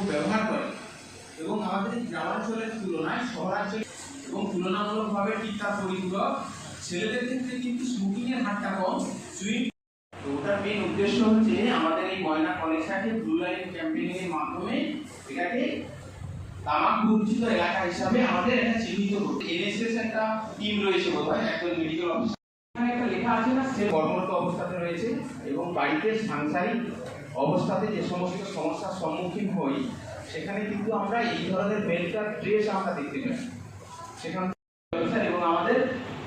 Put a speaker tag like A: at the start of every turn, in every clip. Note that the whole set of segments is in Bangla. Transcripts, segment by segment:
A: ব্যবহার করে এবং আমাদের গ্রামাঞ্চলের তুলনায় শহরাঞ্চলে এবং তুলনামূলকভাবে টিকা পরিপূরক ছেলেদের ক্ষেত্রে কিন্তু স্মোকিং এর হারটা কম। সুইং তো ওটার মেইন উদ্দেশ্য হচ্ছে আমাদের এই ময়না কলেজটাকে ব্লু লাইন ক্যাম্পেইনিং এর মাধ্যমে এটাকে তামাক বর্জিত এলাকা হিসাবে আমাদের এটা চিহ্নিত করতে। এনএসএস একটা টিম রয়েছে বোধহয়, একজন মেডিকেল অফিসার, এখানে একটা লেখা আছে না, সে কর্মরত অবস্থাতে রয়েছে এবং বাড়িতে সাংসারিক অবস্থাতে যে সমস্ত সমস্যার সম্মুখীন হই সেখানে কিন্তু আমরা এই ধরনের মেডিকেল ড্রেস আমরা দেখতে পাই সেখানে। এবং আমাদের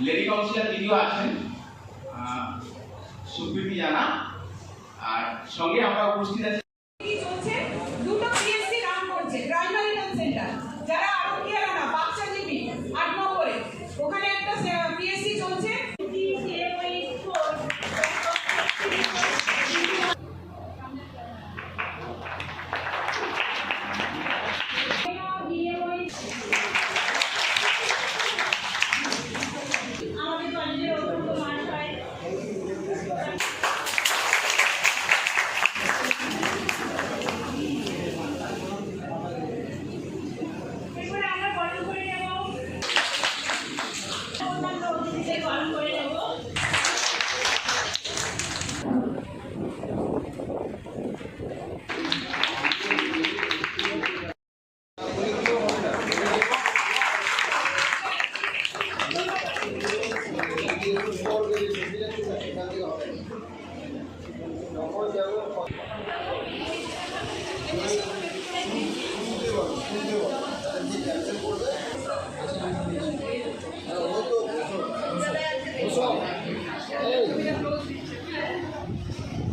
A: লেডি কাউন্সিলর দিদিও আছেন, সুপ্রীতি জানা, আর সঙ্গে আমরা উপস্থিত আছি।
B: দুটো পিএসসি কাম করছে, প্রাইমারি হেলথ সেন্টার, যারা আরোগ্যেরা না বাচ্চা জীবী 8 নম্বরে, ওখানে একটা পিএসসি চলছে। আমাদের কলেজের অত্যন্ত মান হয়।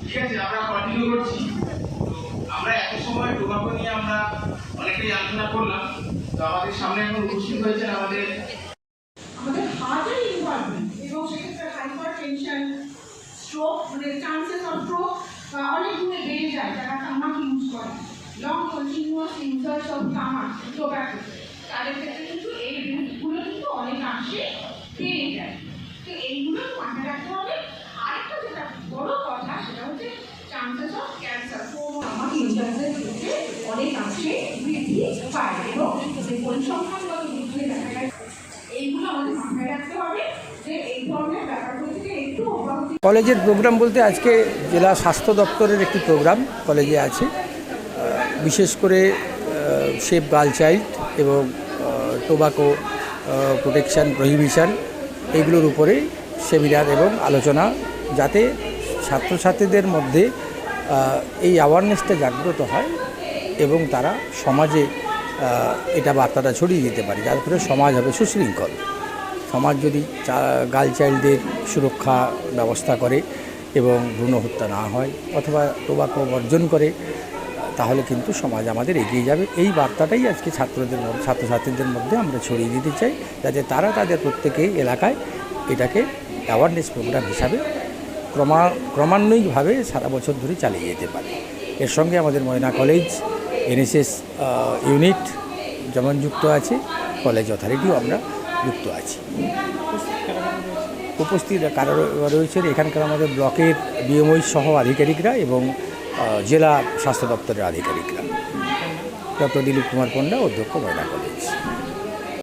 A: ঠিক আছে, আমরা কন্টিনিউ করছি। আমরা এত সময় টোবাকো নিয়ে আমরা অনেকটাই আলোচনা করলাম। তো আমাদের সামনে এখন উপস্থিত হয়েছেন আমাদের
B: হার্টের ইনভলভমেন্ট এবং সেক্ষেত্রে হাইপারটেনশন, স্ট্রোক, মানে চান্সেস অফ স্ট্রোক অনেক গুণে বেড়ে যায় যারা তামাক ইউজ করে। লং কন্টিনিউয়াস ইউজার্স অফ তামাক, টোব্যাকো, তাদের ক্ষেত্রে কিন্তু এই রিস্কগুলো কিন্তু অনেকাংশে বেড়ে যায়। তো এইগুলো মাথায় রাখতে হবে। আরেকটা যেটা বড় কথা সেটা হচ্ছে চান্সেস অফ ক্যান্সার, তামাক ইউজার্সের ক্ষেত্রে অনেকাংশে বৃদ্ধি পায় এবং পরিসংখ্যানগত দিক থেকে দেখা যায়। এইগুলো আমাদের মাথায় রাখতে হবে যে এই ধরনের ব্যাপারগুলো থেকে একটু অব্যাহতি।
C: কলেজের প্রোগ্রাম বলতে আজকে জেলা স্বাস্থ্য দপ্তরের একটি প্রোগ্রাম কলেজে আছে, বিশেষ করে সেভ গার্ল চাইল্ড এবং টোবাকো প্রোটেকশান প্রহিবিশন এইগুলোর উপরে সেমিনার এবং আলোচনা, যাতে ছাত্রছাত্রীদের মধ্যে এই অ্যাওয়ারনেসটা জাগ্রত হয় এবং তারা সমাজে এটা বার্তাটা ছড়িয়ে দিতে পারে, যার ফলে সমাজ হবে সুশৃঙ্খল। সমাজ যদি গার্ল চাইল্ডদের সুরক্ষা ব্যবস্থা করে এবং ভ্রূণ হত্যা না হয় অথবা টোবাকো বর্জন করে, তাহলে কিন্তু সমাজ আমাদের এগিয়ে যাবে। এই বার্তাটাই আজকে ছাত্রছাত্রীদের মধ্যে আমরা ছড়িয়ে দিতে চাই, যাতে তারা তাদের প্রত্যেকেই এলাকায় এটাকে অ্যাওয়ারনেস প্রোগ্রাম হিসাবে ক্রমান্বয়ভাবে সারা বছর ধরে চালিয়ে যেতে পারে। এর সঙ্গে আমাদের ময়না কলেজ এনএসএস ইউনিট যেমন যুক্ত আছে, কলেজ অথরিটিও আমরা যুক্ত আছি। উপস্থিত কারা রয়েছেন এখানকার আমাদের ব্লকের বিএমওই সহ আধিকারিকরা এবং জেলা স্বাস্থ্য দপ্তরের আধিকারিকরা। ডক্টর দিলীপ কুমার পণ্ডা, অধ্যক্ষ ময়না কলেজ।